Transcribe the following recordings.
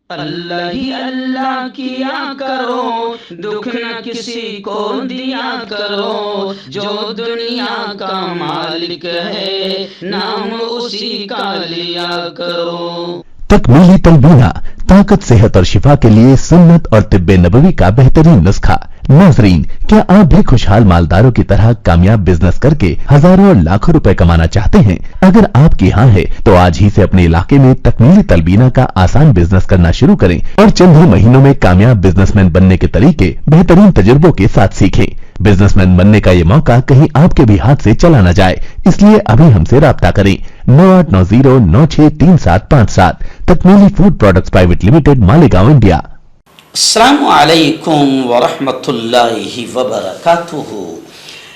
اللہ ہی اللہ کیا کرو، دکھ نہ کسی کو دیا کرو، جو دنیا کا مالک ہے نام اسی کا لیا کرو۔ تکمیلی تلبینہ طاقت، صحت اور شفا کے لیے سنت اور طب نبوی کا بہترین نسخہ۔ ناظرین، کیا آپ بھی خوشحال مالداروں کی طرح کامیاب بزنس کر کے ہزاروں اور لاکھوں روپے کمانا چاہتے ہیں؟ اگر آپ کی ہاں ہے تو آج ہی سے اپنے علاقے میں تکمیلی تلبینہ کا آسان بزنس کرنا شروع کریں اور چند ہی مہینوں میں کامیاب بزنس مین بننے کے طریقے بہترین تجربوں کے ساتھ سیکھیں۔ بزنس مین بننے کا یہ موقع کہیں آپ کے بھی ہاتھ سے چلا نہ جائے، اس لیے ابھی ہم سے رابطہ کریں۔ 9890963757 Takmeeli food products private limited, Malegaon, India. السلام علیکم ورحمۃ اللہ وبرکاتہ۔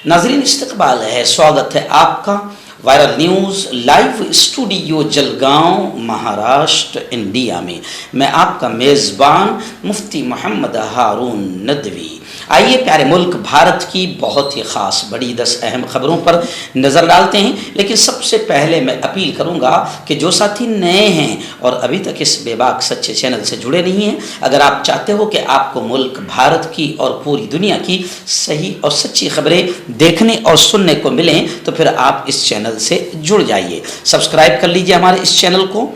ناظرین، استقبال ہے، سواگت ہے آپ کا viral news live studio Jalgaon, Maharashtra, India میں۔ میں آپ کا میزبان مفتی محمد ہارون ندوی۔ آئیے پیارے ملک بھارت کی بہت ہی خاص بڑی 10 اہم خبروں پر نظر ڈالتے ہیں، لیکن سب سے پہلے میں اپیل کروں گا کہ جو ساتھی نئے ہیں اور ابھی تک اس بے باک سچے چینل سے جڑے نہیں ہیں، اگر آپ چاہتے ہو کہ آپ کو ملک بھارت کی اور پوری دنیا کی صحیح اور سچی خبریں دیکھنے اور سننے کو ملیں تو پھر آپ اس چینل سے جڑ جائیے۔ سبسکرائب کر لیجئے ہمارے اس چینل کو،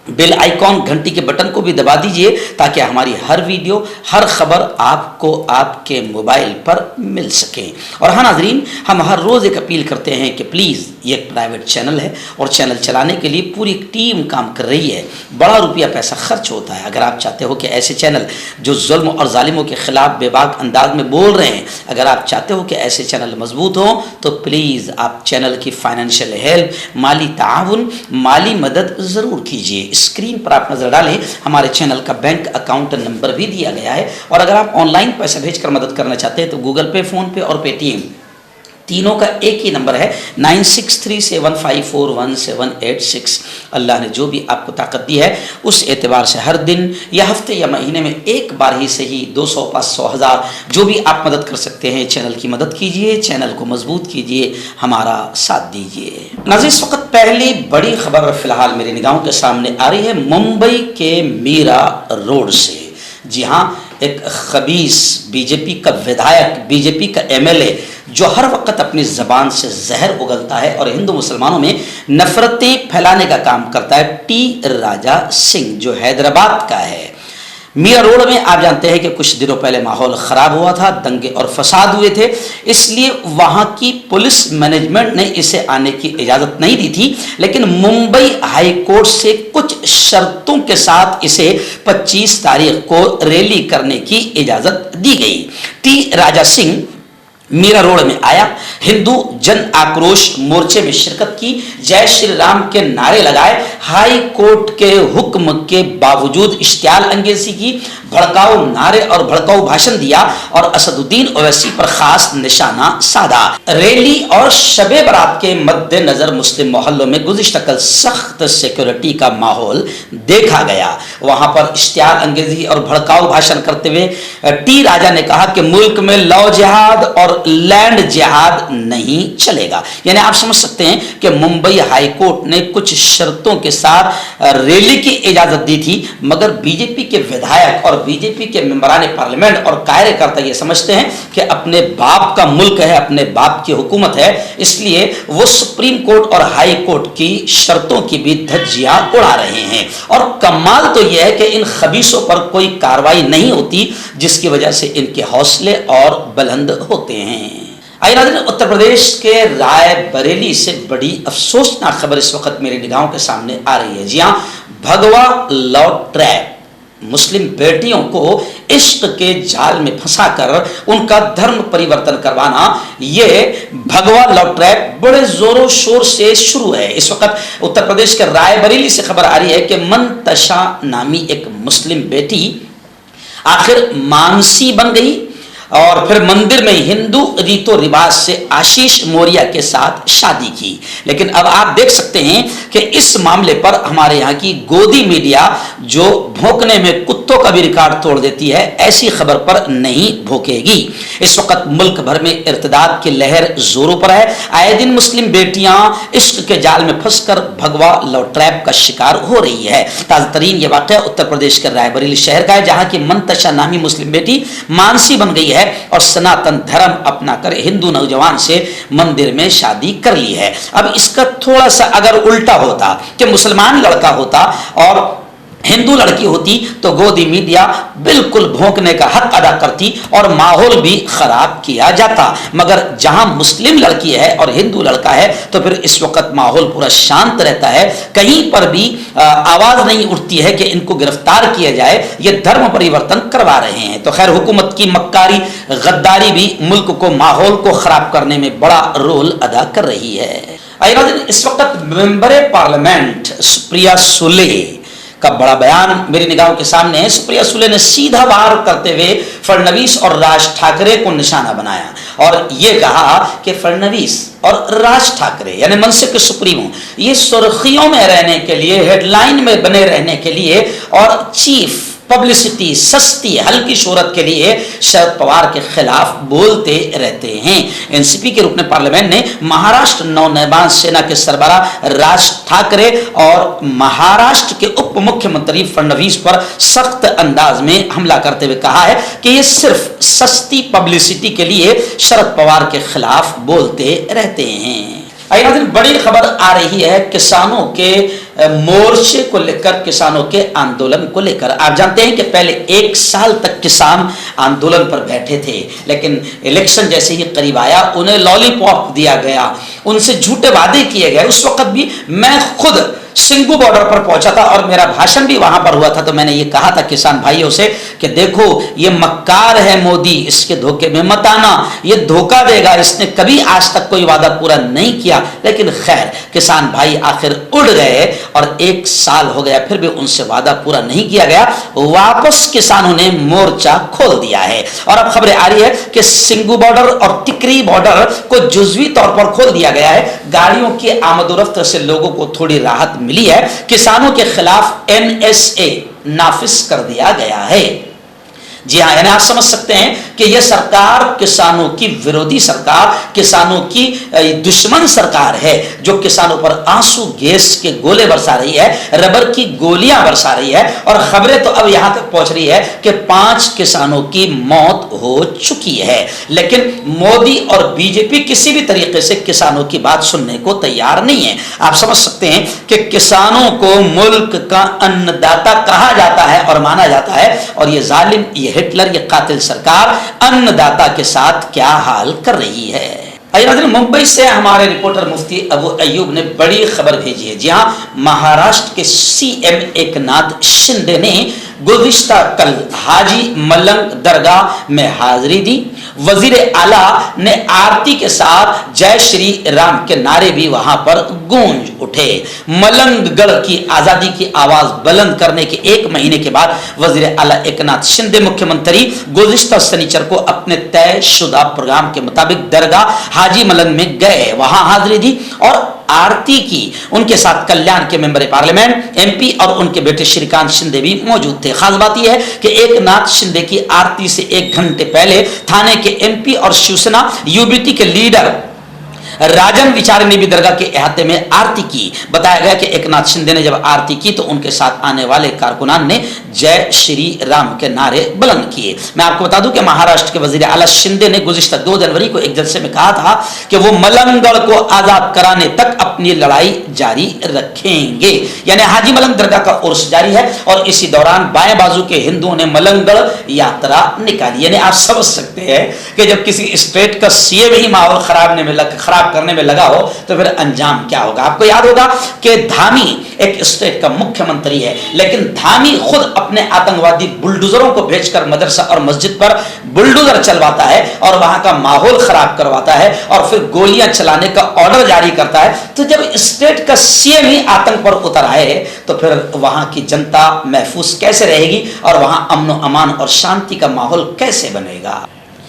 بیل آئیکن گھنٹی کے بٹن کو بھی دبا دیجئے تاکہ ہماری ہر ویڈیو، ہر خبر آپ کو آپ کے موبائل پر مل سکے۔ اور ہاں ناظرین، ہم ہر روز ایک اپیل کرتے ہیں کہ پلیز، یہ ایک پرائیویٹ چینل ہے اور چینل چلانے کے لیے پوری ایک ٹیم کام کر رہی ہے، بڑا روپیہ پیسہ خرچ ہوتا ہے۔ اگر آپ چاہتے ہو کہ ایسے چینل جو ظلم اور ظالموں کے خلاف بے باک انداز میں بول رہے ہیں، اگر آپ چاہتے ہو کہ ایسے چینل مضبوط ہوں تو پلیز آپ چینل کی فائنینشیل ہیلپ، مالی تعاون، مالی مدد ضرور کیجیے۔ اسکرین پر آپ نظر ڈالیں، ہمارے چینل کا بینک اکاؤنٹ نمبر بھی دیا گیا ہے، اور اگر آپ آن لائن پیسہ بھیج کر مدد کرنا چاہتے ہیں تو گوگل پے، فون پے اور پے ٹی ایم تینوں کا ایک ہی نمبر ہے، 9637541786۔ اللہ نے جو بھی آپ کو طاقت دی ہے اس اعتبار سے ہر دن یا ہفتے یا مہینے میں ایک بار ہی صحیح 200، 500، 1000 جو بھی آپ مدد کر سکتے ہیں، چینل کی مدد کیجئے، چینل کو مضبوط کیجئے، ہمارا ساتھ دیجئے۔ ناظرین، اس وقت پہلی بڑی خبر فی الحال میری نگاہوں کے سامنے آ رہی ہے ممبئی کے میرا روڈ سے۔ جی ہاں، ایک خبیث بی جے پی کا ودھایک، بی جے پی کا ایم ایل اے جو ہر وقت اپنی زبان سے زہر اگلتا ہے اور ہندو مسلمانوں میں نفرتیں پھیلانے کا کام کرتا ہے، ٹی راجا سنگھ، جو حیدرآباد کا ہے۔ میرا روڈ میں آپ جانتے ہیں کہ کچھ دنوں پہلے ماحول خراب ہوا تھا، دنگے اور فساد ہوئے تھے، اس لیے وہاں کی پولیس مینجمنٹ نے اسے آنے کی اجازت نہیں دی تھی، لیکن ممبئی ہائی کورٹ سے کچھ شرطوں کے ساتھ اسے 25 تاریخ کو ریلی کرنے کی اجازت دی گئی۔ ٹی راجا سنگھ میرا روڈ میں آیا، ہندو جن آکروش مورچے میں شرکت کی، جے شری رام کے نعرے لگائے، ہائی کورٹ کے حکم کے باوجود اشتعال انگیزی کی، بھڑکاؤ نعرے اور بھڑکاؤ بھاشن دیا اور اسد الدین اویسی پر خاص نشانہ سادھا۔ ریلی اور شب برات کے مد نظر مسلم محلوں میں گزشتہ کل سخت سیکورٹی کا ماحول دیکھا گیا۔ وہاں پر اشتعال انگیزی اور بھڑکاؤ بھاشن کرتے ہوئے ٹی راجا نے کہا کہ ملک میں لو جہاد اور لینڈ جہاد نہیں چلے گا۔ یعنی آپ سمجھ سکتے ہیں کہ ممبئی ہائی کورٹ نے کچھ شرطوں کے ساتھ ریلی کی اجازت دی تھی، مگر بی جے پی کے ودھایک اور بی جے پی کے ممبران پارلیمنٹ اور قائر کرتا یہ سمجھتے ہیں کہ اپنے باپ کا ملک ہے، اپنے باپ کی حکومت ہے، اس لیے وہ سپریم کورٹ اور ہائی کورٹ کی شرطوں کی بھی دھجیاں اڑا رہے ہیں۔ اور کمال تو یہ ہے کہ ان خبیثوں پر کوئی کارروائی نہیں ہوتی، جس کی وجہ سے ان کے حوصلے اور بلند ہوتے ہیں۔ آئیے ناظرین، اتر پردیش کے رائے بریلی سے بڑی افسوسناک خبر اس وقت میری نگاہوں کے سامنے آ رہی ہے۔ جی ہاں، بھگوا لو ٹریپ، مسلم بیٹیوں کو عشق کے جال میں پھنسا کر ان کا دھرم پریورتن کروانا، یہ بھگوا لو ٹریپ بڑے زور و شور سے شروع ہے۔ اس وقت اتر پردیش کے رائے بریلی سے خبر آ رہی ہے کہ منتشا نامی ایک مسلم بیٹی آخر مانسی بن گئی اور پھر مندر میں ہندو ریت و رواج سے آشیش موریا کے ساتھ شادی کی. لیکن اب آپ دیکھ سکتے ہیں کہ اس معاملے پر ہمارے یہاں کی گودی میڈیا جو بھونکنے میں کتوں کا بھی ریکارڈ توڑ دیتی ہے، ایسی خبر پر نہیں بھونکے گی. اس وقت ملک بھر میں ارتداد کی لہر زوروں پر ہے. آئے دن مسلم بیٹیاں عشق کے جال میں پھنس کر بھگوا لو ٹریپ کا شکار ہو رہی ہے. تازہ ترین یہ واقعہ اتر پردیش کے رائے بریلی شہر کا ہے، جہاں کی منتشا نامی مسلم بیٹی مانسی بن گئی ہے اور سناتن دھرم اپنا کر ہندو نوجوان سے مندر میں شادی کر لی ہے. اب اس کا تھوڑا سا اگر الٹا ہوتا کہ مسلمان لڑکا ہوتا اور ہندو لڑکی ہوتی تو گودی میڈیا بالکل بھونکنے کا حق ادا کرتی اور ماحول بھی خراب کیا جاتا. مگر جہاں مسلم لڑکی ہے اور ہندو لڑکا ہے تو پھر اس وقت ماحول پورا شانت رہتا ہے، کہیں پر بھی آواز نہیں اٹھتی ہے کہ ان کو گرفتار کیا جائے، یہ دھرم پریورتن کروا رہے ہیں. تو خیر، حکومت کی مکاری غداری بھی ملک کو، ماحول کو خراب کرنے میں بڑا رول ادا کر رہی ہے. اس وقت ممبر پارلیمنٹ سپریا سولے کا بڑا بیان میری نگاہوں کے سامنے ہے. سپریا سولے نے سیدھا وار کرتے ہوئے فڑنویس اور راج ٹھاکرے کو نشانہ بنایا اور یہ کہا کہ فڑنویس اور راج ٹھاکرے یعنی منصب کے سپریمو یہ سرخیوں میں رہنے کے لیے، ہیڈ لائن میں بنے رہنے کے لیے اور چیف پبلسٹی، سستی ہلکی شہرت کے لیے شرد پوار کے خلاف بولتے رہتے ہیں. این سی پی کے رکن پارلیمنٹ نے مہاراشٹر نو نرمان سینا کے سربراہ راج ٹھاکرے اور مہاراشٹر کے اپ مکھیہ منتری فڑنویس پر سخت انداز میں حملہ کرتے ہوئے کہا ہے کہ یہ صرف سستی پبلسٹی کے لیے شرد پوار کے خلاف بولتے رہتے ہیں. بڑی خبر آ رہی ہے کسانوں کے مورچے کو لے کر، کسانوں کے آندولن کو لے کر. آپ جانتے ہیں کہ پہلے 1 سال تک کسان آندولن پر بیٹھے تھے، لیکن الیکشن جیسے ہی قریب آیا انہیں لالی پاپ دیا گیا، ان سے جھوٹے وعدے کیے گئے. اس وقت بھی میں خود سنگھو بارڈر پر پہنچا تھا اور میرا بھاشن بھی وہاں پر ہوا تھا، تو میں نے یہ کہا تھا کسان بھائیوں سے کہ دیکھو یہ مکار ہے مودی، اس کے دھوکے میں مت آنا، یہ دھوکہ دے گا، اس نے کبھی آج تک کوئی وعدہ پورا نہیں کیا. لیکن خیر، کسان بھائی آخر اڑ گئے اور 1 سال ہو گیا پھر بھی ان سے وعدہ پورا نہیں کیا گیا. واپس کسانوں نے مورچہ کھول دیا ہے اور اب خبریں آ رہی ہے کہ سنگھو بارڈر اور ٹکری بارڈر کو جزوی طور پر کھول دیا گیا ہے. گاڑیوں کی آمد و رفت سے لوگوں کو تھوڑی راحت ملی ہے. کسانوں کے خلاف NSA نافذ کر دیا گیا ہے. جی ہاں، یعنی آپ سمجھ سکتے ہیں کہ یہ سرکار کسانوں کی ورودھی سرکار، کسانوں کی دشمن سرکار ہے جو کسانوں پر آنسو گیس کے گولے برسا رہی ہے، ربر کی گولیاں برسا رہی ہے. اور خبریں تو اب یہاں تک پہنچ رہی ہے کہ 5 کسانوں کی موت ہو چکی ہے. لیکن مودی اور بی جے پی کسی بھی طریقے سے کسانوں کی بات سننے کو تیار نہیں ہے. آپ سمجھ سکتے ہیں کہ کسانوں کو ملک کا ان داتا کہا جاتا ہے اور مانا جاتا ہے، اور یہ ظالم، یہ ہٹلر، یہ قاتل سرکار ان داتا کے ساتھ کیا حال کر رہی ہے. ممبئی سے ہمارے رپورٹر مفتی ابو ایوب نے بڑی خبر بھیجی ہے. جی ہاں، مہاراشٹر کے CM ایک ناتھ شندے نے گزشتہ کل حاجی ملنگ درگاہ میں حاضری دی. وزیر اعلیٰ نے آرتی کے ساتھ جے شری رام کے نعرے بھی وہاں پر گونج اٹھے. ملنگ گڑھ کی آزادی کی آواز بلند کرنے کے 1 مہینے کے بعد وزیر اعلیٰ ایک ناتھ شندے مکھیہ منتری گزشتہ سنیچر کو اپنے طے شدہ پروگرام کے مطابق درگاہ حاجی ملنگ میں گئے، وہاں حاضری دی اور آرتی کی. ان کے ساتھ کلیان کے ممبر پارلیمنٹ MP اور ان کے بیٹے شری کانت شندے بھی موجود تھے. خاص بات یہ ہے کہ ایک ناتھ شندے کی آرتی سے 1 گھنٹے پہلے تھانے کے MP اور شیوسینا UBT کے لیڈر راجن وچارے نے بھی درگاہ کے احاطے میں آرتی کی. بتایا گیا کہ ایک ناتھ شندے نے جب آرتی کی تو ان کے ساتھ آنے والے کارکنان نے جے شری رام کے نعرے بلند کیے. میں آپ کو بتا دوں کہ مہاراشٹر کے وزیر اعلیٰ شندے نے گزشتہ 2 جنوری کو ایک جلسے میں کہا تھا کہ وہ ملنگ گڑھ کو آزاد کرانے تک اپنی لڑائی جاری رکھیں گے. یعنی حاجی ملنگ درگاہ کا عرس جاری ہے اور اسی دوران بائیں بازو کے ہندوؤں نے ملنگ گڑھ یاترا نکالی. یعنی آپ سمجھ سکتے ہیں کہ جب کسی اسٹیٹ کا CM ہی ماحول خراب کرنے میں لگا ہو تو پھر انجام کیا ہوگا. آپ کو یاد ہوگا کہ دھامی ایک اسٹیٹ کا مکھیہ منتری ہے، لیکن دھامی خود اپنے آتنکوادی بلڈوزروں کو بھیج کر مدرسہ اور مسجد پر بلڈوزر چلواتا ہے اور وہاں کا ماحول خراب کرواتا ہے اور پھر گولیاں چلانے کا آرڈر جاری کرتا ہے. تو جب اسٹیٹ کا CM ہی آتنک پر اتر آئے تو پھر وہاں کی جنتا محفوظ کیسے رہے گی اور وہاں امن و امان اور شانتی کا ماحول کیسے بنے گا.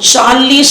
40